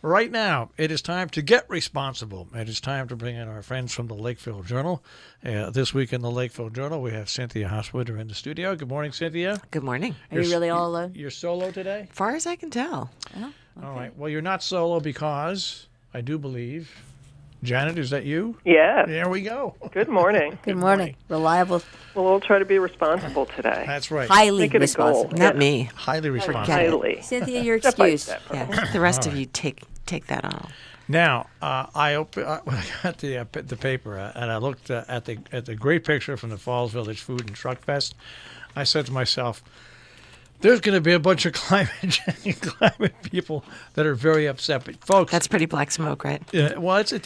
Right now, it is time to get responsible. It is time to bring in our friends from the Lakeville Journal. This week in the Lakeville Journal, we have Cynthia Hoswider in the studio. Good morning, Cynthia. Good morning. Are you really all alone? You're solo today? Far as I can tell. Oh, okay. All right. Well, you're not solo because I do believe, Janet, is that you? Yeah. There we go. Good morning. Good morning. Reliable. Well, we'll try to be responsible today. That's right. Highly Make it a goal. responsible. Not me. Highly responsible. Forget it. Highly. Cynthia, you're Step by excused. step. Yeah. The rest of you take that on. Now, when I got the paper and I looked at the great picture from the Falls Village Food and Truck Fest, I said to myself, there's going to be a bunch of climate people that are very upset. But folks, That's pretty black smoke, right? well, it's a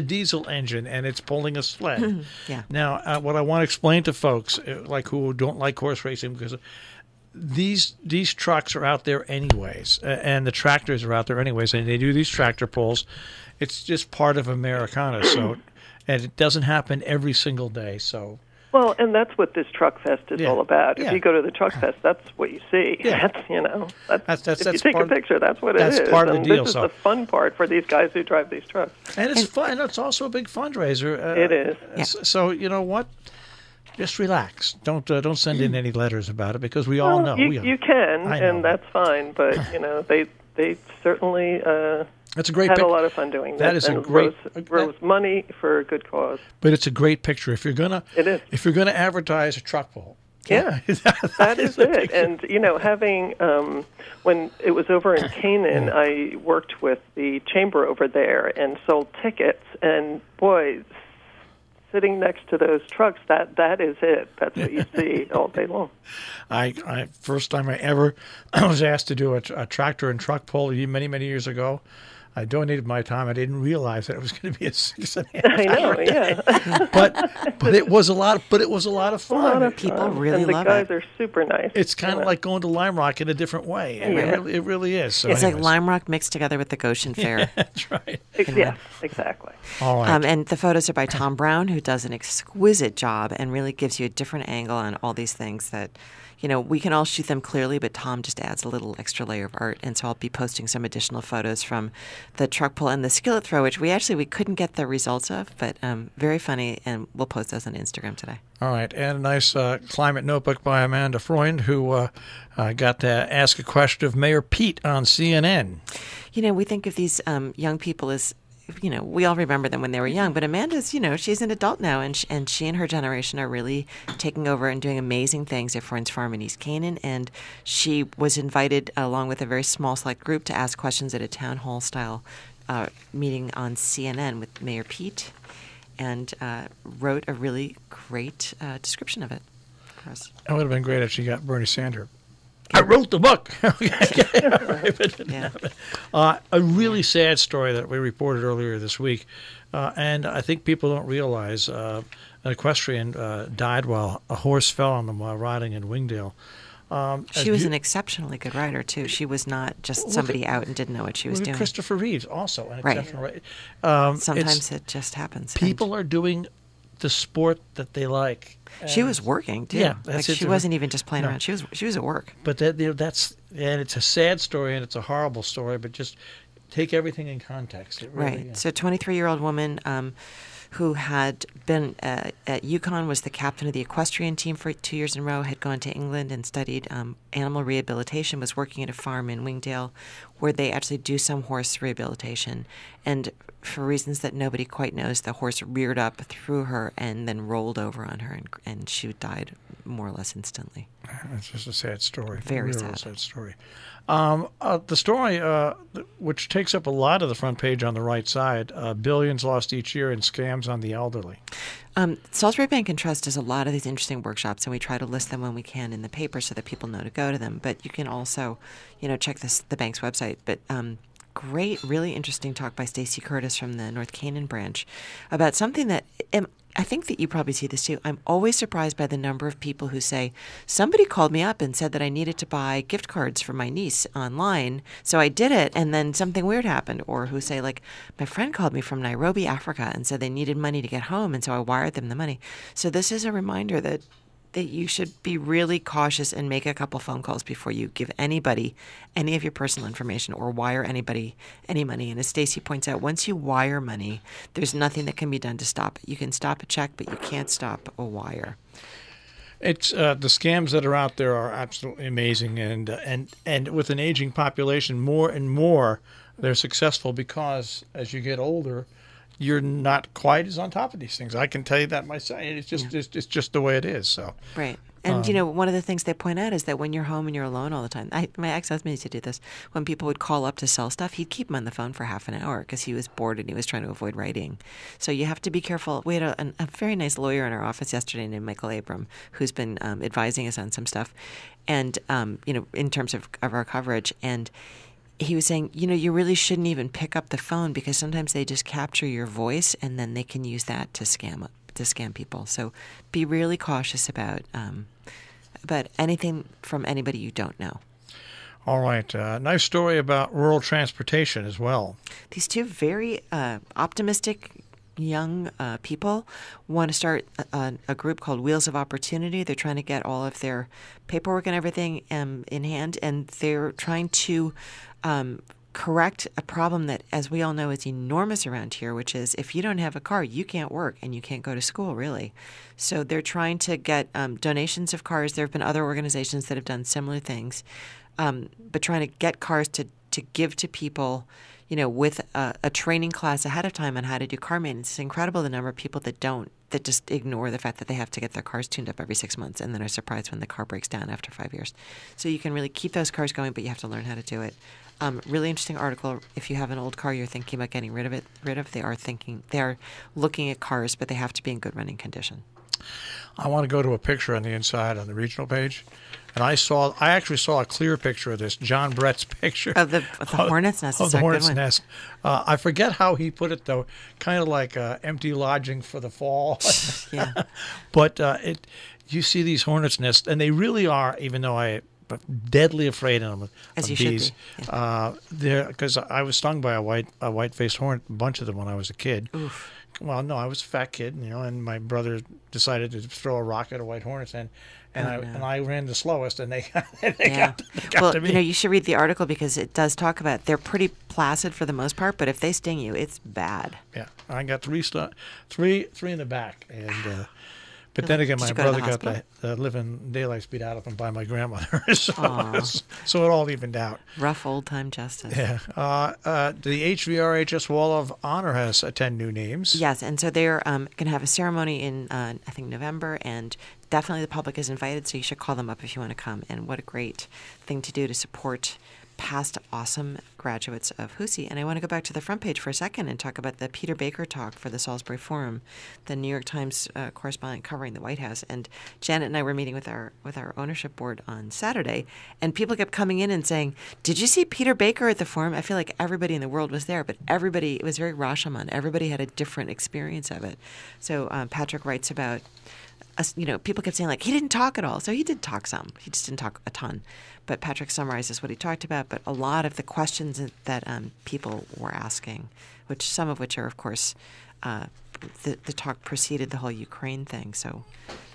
diesel engine, and it's pulling a sled. Yeah. Now, what I want to explain to folks, like who don't like horse racing, because these trucks are out there anyways, and the tractors are out there anyways, and they do these tractor pulls. It's just part of Americana, so, and it doesn't happen every single day. So. Well, and that's what this Truck Fest is all about. Yeah. If you go to the Truck Fest, that's what you see. Yeah. That's if you that's take part- a picture, that's what it is. that's part of the and deal, This is so. the fun part for these guys who drive these trucks. And it's fun. And it's also a big fundraiser. It is. Yeah. So you know what? Just relax. Don't send in any letters about it because we all know. You can, I know. and that's fine. But they certainly It's a great had pic- a lot of fun doing That this. is a and great- rose money for a good cause. But it's a great picture. If you're gonna, It is. If you're gonna advertise a truck pull, Yeah, that is it. And, having, when it was over in Canaan, I worked with the chamber over there and sold tickets. And, boy, sitting next to those trucks, that is it. That's what you see all day long. I first time I ever was asked to do a tractor and truck pull many years ago. I donated my time. I didn't realize that it was going to be a 6.5 I know, hour day. yeah. But it was a lot. But it was a lot of fun. People really and the love guys it. are super nice. It's kind of like going to Lime Rock in a different way. It really is. So It's like anyways. Lime Rock mixed together with the Goshen Fair. That's right. Yes, exactly. All right. And the photos are by Tom Brown, who does an exquisite job and really gives you a different angle on all these things that, we can all shoot them clearly, but Tom just adds a little extra layer of art. And so I'll be posting some additional photos from the truck pull and the skillet throw, which we couldn't get the results of, but very funny, and we'll post those on Instagram today. All right, and a nice climate notebook by Amanda Freund, who got to ask a question of Mayor Pete on CNN. We think of these young people as, we all remember them when they were young, but Amanda's, she's an adult now, and she and her generation are really taking over and doing amazing things at Freund's Farm in East Canaan, and she was invited along with a very small select group to ask questions at a town hall style meeting on CNN with Mayor Pete, and wrote a really great description of it for us. It would have been great if she got Bernie Sanders. I wrote the book. Yeah. A really sad story that we reported earlier this week, and I think people don't realize an equestrian died while a horse fell on them while riding in Wingdale. She was an exceptionally good writer, too. She was not just somebody out and didn't know what she was doing. Christopher Reeves, also an Right. exceptional writer. Sometimes it just happens. People are doing the sport that they like. She was working, too. Yeah, that's it. She wasn't even just playing No. around. She was at work. But that's and it's a sad story and it's a horrible story. But just take everything in context. It really, Right. So, 23-year-old woman who had been at UConn, was the captain of the equestrian team for 2 years in a row, had gone to England and studied animal rehabilitation, was working at a farm in Wingdale where they actually do some horse rehabilitation. And for reasons that nobody quite knows, the horse reared up through her and then rolled over on her, and she died more or less instantly. It's just a sad story. Very Real sad. story. The story, which takes up a lot of the front page on the right side, billions lost each year in scams on the elderly. Salisbury Bank and Trust does a lot of these interesting workshops, and we try to list them when we can in the paper so that people know to go to them. But you can also, check the bank's website. But great, really interesting talk by Stacey Curtis from the North Canaan branch about something that I think that you probably see this too. I'm always surprised by the number of people who say, somebody called me up and said that I needed to buy gift cards for my niece online, so I did it, and then something weird happened. Or who say, like, my friend called me from Nairobi, Africa, and said they needed money to get home, and so I wired them the money. So this is a reminder that that you should be really cautious and make a couple phone calls before you give anybody any of your personal information or wire anybody any money. And as Stacy points out, once you wire money, there's nothing that can be done to stop it. You can stop a check, but you can't stop a wire. It's the scams that are out there are absolutely amazing, and with an aging population, more and more they're successful because as you get older, you're not quite as on top of these things. I can tell you that myself. It's just it's just the way it is. So right. And, one of the things they point out is that when you're home and you're alone all the time, my ex-husband used to do this. When people would call up to sell stuff, he'd keep them on the phone for half an hour because he was bored and he was trying to avoid writing. So you have to be careful. We had a very nice lawyer in our office yesterday named Michael Abram, who's been advising us on some stuff, and, in terms of our coverage. And he was saying, you really shouldn't even pick up the phone because sometimes they just capture your voice and then they can use that to scam people. So be really cautious about anything from anybody you don't know. All right. Nice story about rural transportation as well. These two very optimistic young people want to start a group called Wheels of Opportunity. They're trying to get all of their paperwork and everything in hand, and they're trying to correct a problem that, as we all know, is enormous around here, which is if you don't have a car, you can't work and you can't go to school, really. So they're trying to get donations of cars. There have been other organizations that have done similar things, but trying to get cars to give to people, with a training class ahead of time on how to do car maintenance. It's incredible the number of people that just ignore the fact that they have to get their cars tuned up every 6 months and then are surprised when the car breaks down after 5 years. So you can really keep those cars going, but you have to learn how to do it. Really interesting article. If you have an old car you're thinking about getting rid of, they are looking at cars, but they have to be in good running condition. I want to go to a picture on the inside on the regional page, and I actually saw a clear picture of this. John Brett's picture of the hornet's nest. Of the hornet's nest. I forget how he put it though. Kind of like empty lodging for the fall. Yeah. But you see these hornet's nests, and they really are. Even though I'm deadly afraid of them. As you bees. should be. Yeah. Because I was stung by a white-faced hornet, a bunch of them when I was a kid. Oof. Well, no, I was a fat kid, and my brother decided to throw a rock at a white hornet's nest, and I ran the slowest, and they got to me. You should read the article because it does talk about they're pretty placid for the most part, but if they sting you, it's bad. Yeah, I got three in the back, and. But then again, my brother got the living daylights beat out of him by my grandmother, so it all evened out. Rough old-time justice. Yeah. The HVRHS Wall of Honor has 10 new names. Yes, and so they're going to have a ceremony in, I think, November, and definitely the public is invited, so you should call them up if you want to come. And what a great thing to do to support past awesome graduates of HUSI. And I want to go back to the front page for a second and talk about the Peter Baker talk for the Salisbury Forum, the New York Times correspondent covering the White House. And Janet and I were meeting with our ownership board on Saturday, and people kept coming in and saying, "Did you see Peter Baker at the forum?" I feel like everybody in the world was there, but it was very Rashomon. Everybody had a different experience of it. So Patrick writes about people kept saying, he didn't talk at all. So he did talk some. He just didn't talk a ton. But Patrick summarizes what he talked about, but a lot of the questions that people were asking, some of which are, of course, the talk preceded the whole Ukraine thing. So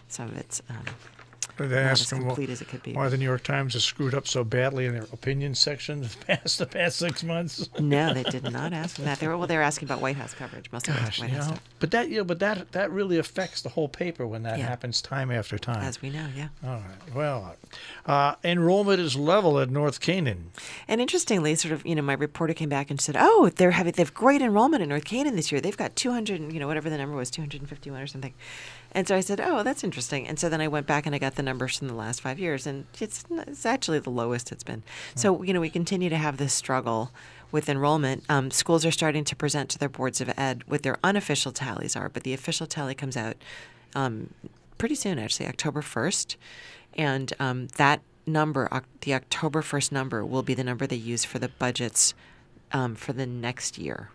some of it's not as complete as it could be. Why the New York Times has screwed up so badly in their opinion section the past 6 months. No, they did not ask that. They were asking about White House coverage, mostly White House stuff. But that really affects the whole paper when that happens time after time. As we know, yeah. All right. Well, enrollment is level at North Canaan. And interestingly, my reporter came back and said, "Oh, they have great enrollment at North Canaan this year. They've got 200, whatever the number was, 251 or something." And so I said, "Oh, that's interesting." And so then I went back and I got the numbers from the last 5 years, and it's actually the lowest it's been. So, we continue to have this struggle with enrollment. Schools are starting to present to their boards of ed what their unofficial tallies are, but the official tally comes out pretty soon, actually, October 1st. And that number, the October 1st number, will be the number they use for the budgets for the next year.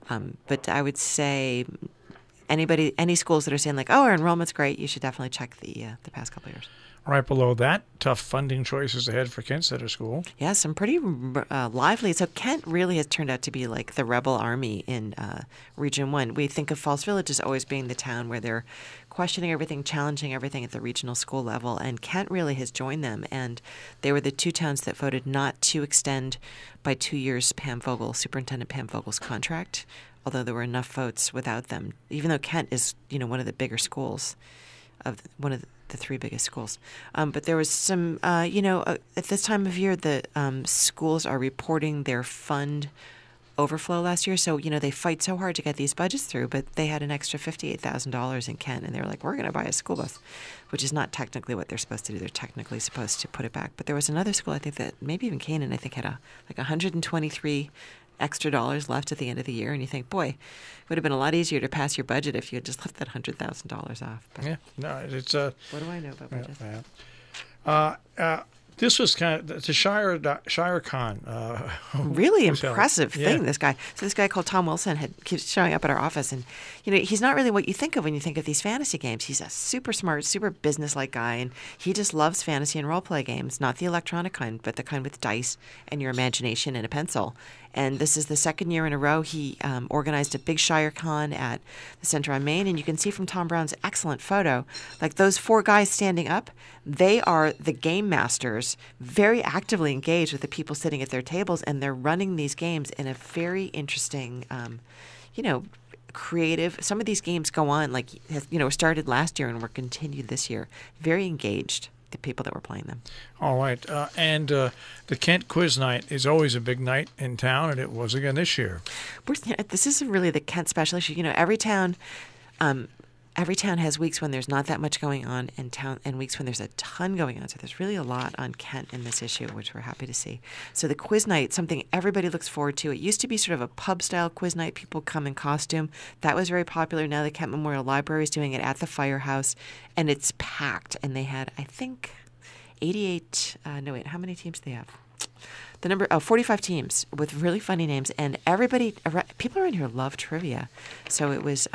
But I would say any schools that are saying our enrollment's great, you should definitely check the past couple of years. Right below that, tough funding choices ahead for Kent Center School. Yeah, some pretty lively. So Kent really has turned out to be like the rebel army in Region 1. We think of Falls Village as always being the town where they're questioning everything, challenging everything at the regional school level, and Kent really has joined them. And they were the two towns that voted not to extend by 2 years Superintendent Pam Vogel's contract, although there were enough votes without them, even though Kent is, one of the bigger schools, one of the three biggest schools. But there was some, at this time of year, the schools are reporting their fund overflow last year. So, they fight so hard to get these budgets through, but they had an extra $58,000 in Kent, and they were like, we're going to buy a school bus, which is not technically what they're supposed to do. They're technically supposed to put it back. But there was another school, I think that maybe even Canaan, I think had like 123 extra dollars left at the end of the year, and you think, boy, it would have been a lot easier to pass your budget if you had just left that $100,000 off. But yeah, no, it's what do I know about budgets? This was kind of the Shire Conn. Really impressive thing, Yeah. this guy. So this guy called Tom Wilson keeps showing up at our office, and he's not really what you think of when you think of these fantasy games. He's a super smart, super business-like guy, and he just loves fantasy and role-play games, not the electronic kind, but the kind with dice and your imagination and a pencil. And this is the second year in a row he organized a big Shire Con at the Center on Main. And you can see from Tom Brown's excellent photo, like those four guys standing up, they are the game masters, very actively engaged with the people sitting at their tables. And they're running these games in a very interesting, creative. Some of these games go on, started last year and were continued this year. Very engaged, the people that were playing them. All right. And the Kent Quiz Night is always a big night in town, and it was again this year. This is really the Kent special issue. Every town has weeks when there's not that much going on and weeks when there's a ton going on. So there's really a lot on Kent in this issue, which we're happy to see. So the quiz night, something everybody looks forward to. It used to be sort of a pub-style quiz night. People come in costume. That was very popular. Now the Kent Memorial Library is doing it at the firehouse, and it's packed. And they had, I think, 88. How many teams do they have? The number 45 teams with really funny names, and people around here love trivia. So it was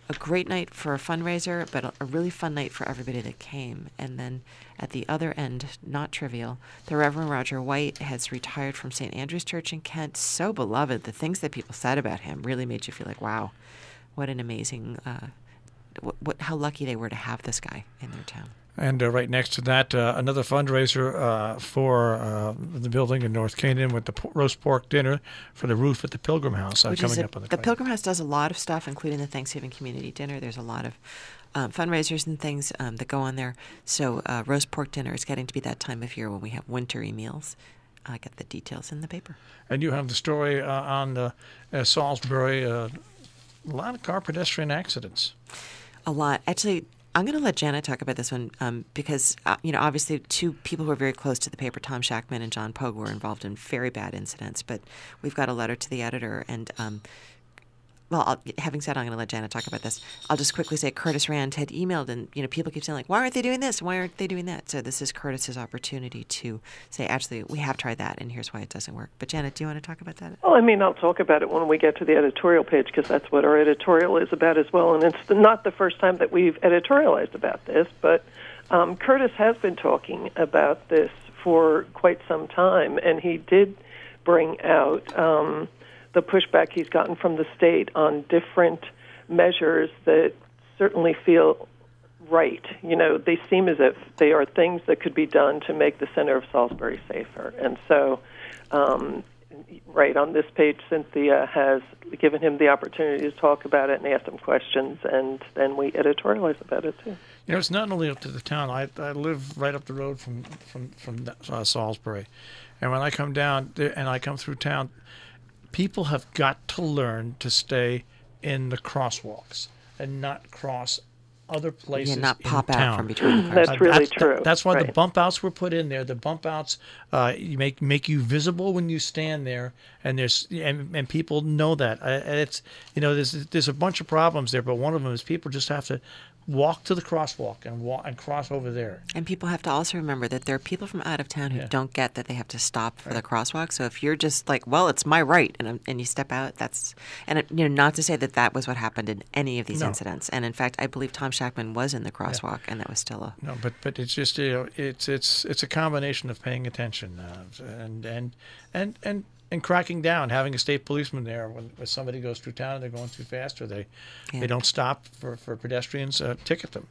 a great night for a fundraiser, but a really fun night for everybody that came. And then at the other end, not trivial, the Reverend Roger White has retired from St. Andrew's Church in Kent. So beloved. The things that people said about him really made you feel like, wow, what an amazing, how lucky they were to have this guy in their town. And right next to that, another fundraiser for the building in North Canaan with the roast pork dinner for the roof at the Pilgrim House coming up on the 20th. The Pilgrim House does a lot of stuff, including the Thanksgiving community dinner. There's a lot of fundraisers and things that go on there. So roast pork dinner is getting to be that time of year when we have wintry meals. I get the details in the paper. And you have the story on Salisbury, a lot of car pedestrian accidents. A lot. Actually, I'm going to let Janet talk about this one because, obviously two people who are very close to the paper, Tom Shackman and John Pogue, were involved in very bad incidents. But we've got a letter to the editor. And, having said I'm going to let Janet talk about this, I'll just quickly say Curtis Rand had emailed, and, people keep saying, why aren't they doing this? Why aren't they doing that? So this is Curtis's opportunity to say, actually, we have tried that, and here's why it doesn't work. But, Janet, do you want to talk about that? Well, I'll talk about it when we get to the editorial page, because that's what our editorial is about as well. And it's not the first time that we've editorialized about this, but Curtis has been talking about this for quite some time, and he did bring out the pushback he's gotten from the state on different measures that certainly feel right. They seem as if they are things that could be done to make the center of Salisbury safer. And so, right on this page, Cynthia has given him the opportunity to talk about it and ask him questions, and then we editorialize about it too. It's not only up to the town. I live right up the road from Salisbury, and when I come down and I come through town, people have got to learn to stay in the crosswalks and not cross other places. Yeah, not pop in out town. from between the cars. That's really true. That's why right. the bump outs were put in there. The bump outs make you visible when you stand there, and and people know that. It's there's a bunch of problems there, but one of them is people just have to walk to the crosswalk and cross over there. And people have to also remember that there are people from out of town who don't get that they have to stop for the crosswalk. So if you're just like, well, it's my right, and you step out, not to say that was what happened in any of these incidents. And in fact, I believe Tom Shackman was in the crosswalk, and that was still a but it's just it's a combination of paying attention and cracking down, having a state policeman there when somebody goes through town and they're going too fast or they don't stop for pedestrians, ticket them.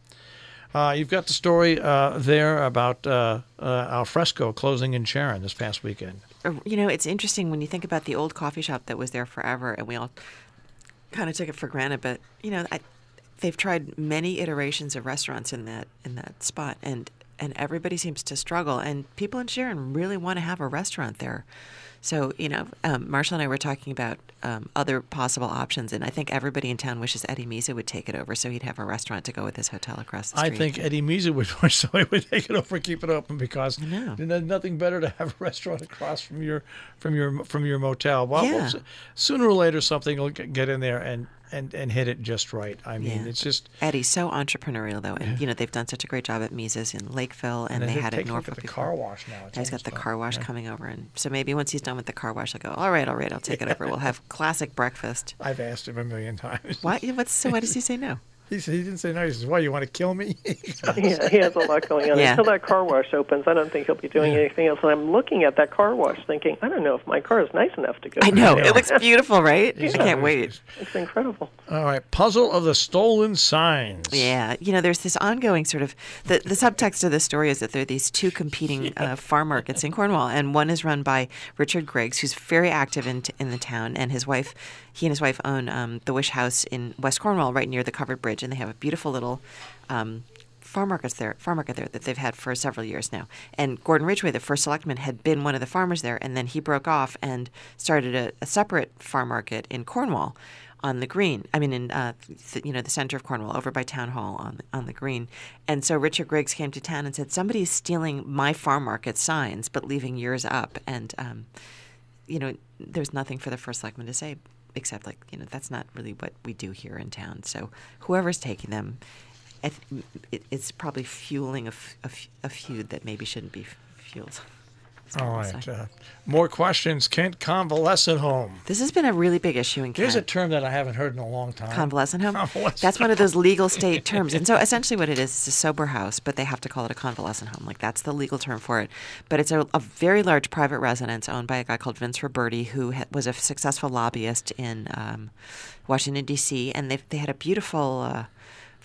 You've got the story there about Al Fresco closing in Sharon this past weekend. It's interesting when you think about the old coffee shop that was there forever, and we all kind of took it for granted. But they've tried many iterations of restaurants in that spot, and everybody seems to struggle. And people in Sharon really want to have a restaurant there. So, Marshall and I were talking about other possible options, and I think everybody in town wishes Eddie Meza would take it over so he'd have a restaurant to go with his hotel across the street. I think Eddie Meza would wish somebody would take it over and keep it open because there's nothing better to have a restaurant across from your motel. Well, sooner or later something will get in there and hit it just right. I mean, it's just... Eddie's so entrepreneurial, though. And, they've done such a great job at Mises in Lakeville, and they had it in Norfolk. The car wash now. He's got the car wash coming over. And so maybe once he's done with the car wash, I'll go, all right, I'll take it over. We'll have classic breakfast. I've asked him a million times. Why does he say no? He didn't say no. He says, "Why, you want to kill me?" Yeah, he has a lot going on. Until that car wash opens, I don't think he'll be doing anything else. And I'm looking at that car wash thinking, I don't know if my car is nice enough to go. I know. It looks beautiful, right? I can't wait. It's incredible. All right. Puzzle of the stolen signs. Yeah. There's this ongoing sort of... The subtext of this story is that there are these two competing farm markets in Cornwall, and one is run by Richard Griggs, who's very active in the town, and his wife... He and his wife own the Wish House in West Cornwall, right near the Covered Bridge, and they have a beautiful little farm market there that they've had for several years now. And Gordon Ridgway, the first selectman, had been one of the farmers there, and then he broke off and started a separate farm market in Cornwall on the green. I mean, in the center of Cornwall, over by Town Hall on the green. And so Richard Griggs came to town and said, somebody's stealing my farm market signs, but leaving yours up. And there's nothing for the first selectman to say. Except, that's not really what we do here in town. So whoever's taking them, it's probably fueling a feud that maybe shouldn't be fueled. All right. More questions. Kent Convalescent Home. This has been a really big issue in Kent. Here's a term that I haven't heard in a long time. Convalescent home? That's one of those legal state terms. And so essentially what it is a sober house, but they have to call it a convalescent home. That's the legal term for it. But it's a very large private residence owned by a guy called Vince Roberti, who was a successful lobbyist in Washington, D.C., and they had a beautiful...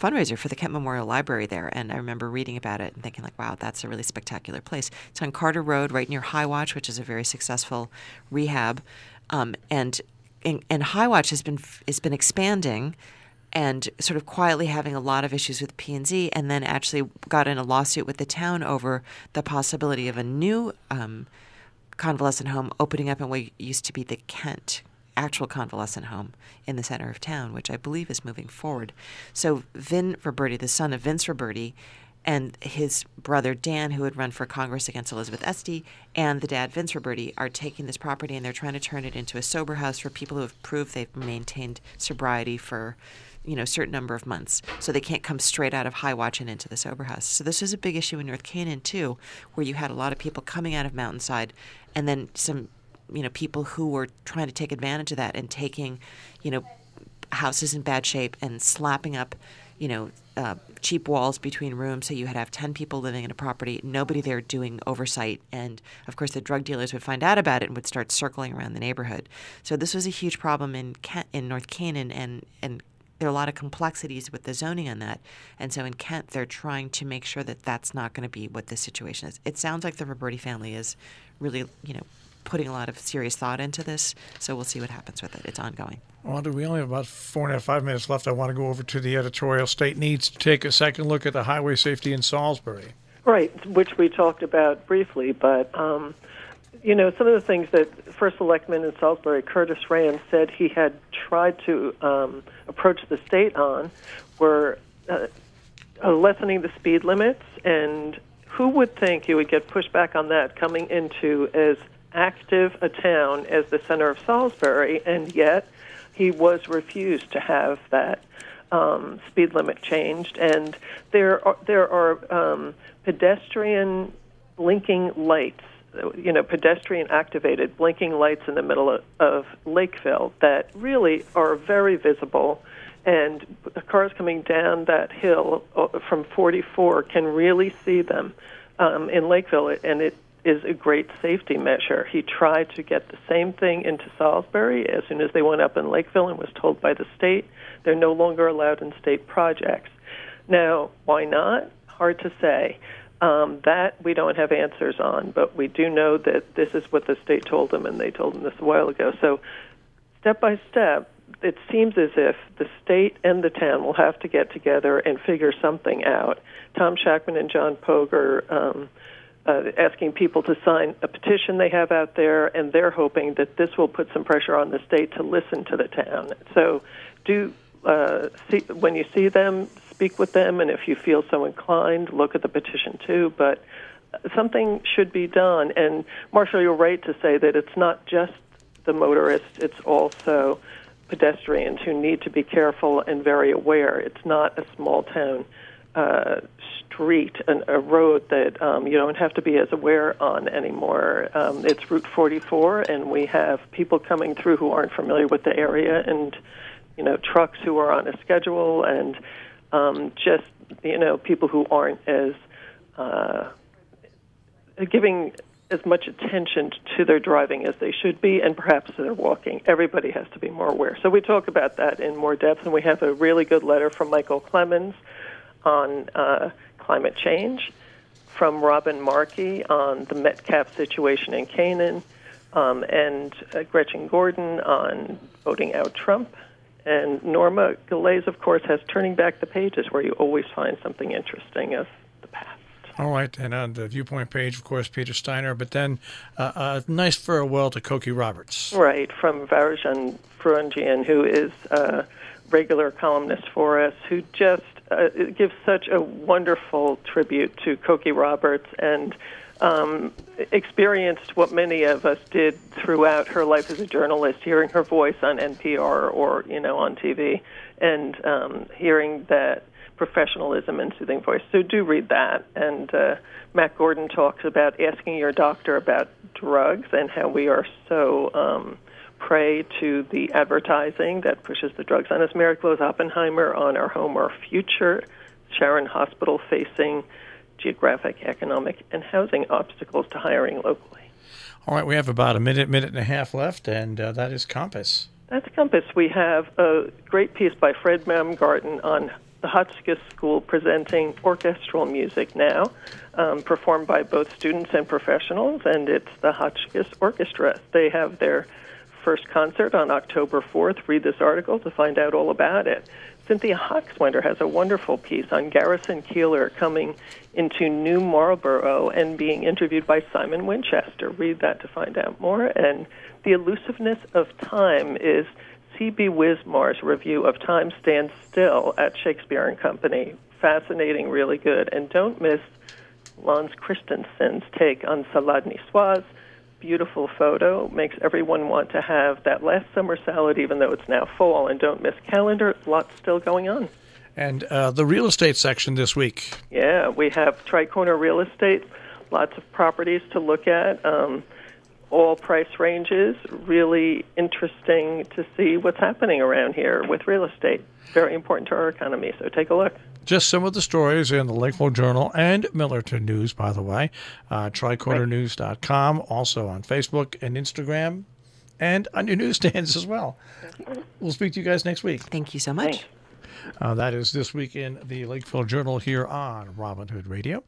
fundraiser for the Kent Memorial Library there, and I remember reading about it and thinking, wow, that's a really spectacular place. It's on Carter Road, right near High Watch, which is a very successful rehab, and High Watch has been expanding and sort of quietly having a lot of issues with P&Z, and then actually got in a lawsuit with the town over the possibility of a new convalescent home opening up in what used to be the Kent actual convalescent home in the center of town, which I believe is moving forward. So Vin Roberti, the son of Vince Roberti, and his brother Dan, who had run for Congress against Elizabeth Esty, and the dad, Vince Roberti, are taking this property and they're trying to turn it into a sober house for people who have proved they've maintained sobriety for a certain number of months. So they can't come straight out of High Watch and into the sober house. So this was a big issue in North Canaan, too, where you had a lot of people coming out of Mountainside and then some people who were trying to take advantage of that and taking, houses in bad shape and slapping up, cheap walls between rooms so you had to have 10 people living in a property, nobody there doing oversight. And, of course, the drug dealers would find out about it and would start circling around the neighborhood. So this was a huge problem in North Canaan, and there are a lot of complexities with the zoning on that. And so in Kent, they're trying to make sure that that's not going to be what this situation is. It sounds like the Roberti family is really, putting a lot of serious thought into this, so we'll see what happens with it. It's ongoing. Well, we only have about 4.5 minutes left. I want to go over to the editorial. State needs to take a second look at the highway safety in Salisbury. Right, which we talked about briefly, but, some of the things that First Selectman in Salisbury, Curtis Rand, said he had tried to approach the state on were lessening the speed limits, and who would think you would get pushback on that coming into as active a town as the center of Salisbury, and yet he was refused to have that speed limit changed, and there are pedestrian blinking lights, pedestrian-activated blinking lights in the middle of Lakeville that really are very visible, and the cars coming down that hill from 44 can really see them in Lakeville, and it is a great safety measure. He tried to get the same thing into Salisbury as soon as they went up in Lakeville and was told by the state they're no longer allowed in state projects. Now, why not? Hard to say. That we don't have answers on, but we do know that this is what the state told them, and they told them this a while ago. So step by step, it seems as if the state and the town will have to get together and figure something out. Tom Shackman and John Pogue are asking people to sign a petition they have out there, and they're hoping that this will put some pressure on the state to listen to the town. So when you see them, speak with them, and if you feel so inclined, look at the petition too. But something should be done. And Marshall, you're right to say that it's not just the motorists, it's also pedestrians who need to be careful and very aware. It's not a small town street, a road that you don't have to be as aware on anymore. It's Route 44, and we have people coming through who aren't familiar with the area, and trucks who are on a schedule, and just people who aren't as giving as much attention to their driving as they should be, and perhaps to their walking. Everybody has to be more aware. So we talk about that in more depth, and we have a really good letter from Michael Clemens on climate change, from Robin Markey on the Metcalf situation in Canaan, and Gretchen Gordon on voting out Trump. And Norma Gillez, of course, has Turning Back the Pages, where you always find something interesting of the past. All right, and on the Viewpoint page, of course, Peter Steiner, but then a nice farewell to Cokie Roberts. Right, from Varajan Fruangian, who is a regular columnist for us, who just gives such a wonderful tribute to Cokie Roberts, and experienced what many of us did throughout her life as a journalist, hearing her voice on NPR or on TV, and hearing that professionalism and soothing voice. So do read that. And Matt Gordon talks about asking your doctor about drugs and how we are so prey to the advertising that pushes the drugs on us. Mary Close Oppenheimer on Our Home, Our Future, Sharon Hospital facing geographic, economic, and housing obstacles to hiring locally. All right, we have about a minute and a half left, and that is Compass. That's Compass. We have a great piece by Fred Baumgarten on the Hotchkiss School presenting orchestral music now, performed by both students and professionals, and it's the Hotchkiss Orchestra. They have their first concert on October 4th. Read this article to find out all about it. Cynthia Hoxwender has a wonderful piece on Garrison Keillor coming into New Marlborough and being interviewed by Simon Winchester. Read that to find out more. And The Elusiveness of Time is C.B. Wismar's review of Time Stands Still at Shakespeare and Company. Fascinating, really good. And don't miss Lance Christensen's take on Salade Niçoise. Beautiful photo, makes everyone want to have that last summer salad, even though it's now fall. And don't miss calendar, lots still going on. And the real estate section this week. Yeah, we have Tri-Corner Real Estate, lots of properties to look at, all price ranges. Really interesting to see what's happening around here with real estate. Very important to our economy, so take a look. Just some of the stories in the Lakeville Journal and Millerton News, by the way. TricornerNews.com, also on Facebook and Instagram, and on your newsstands as well. We'll speak to you guys next week. Thank you so much. Thanks. That is This Week in the Lakeville Journal here on Robin Hood Radio.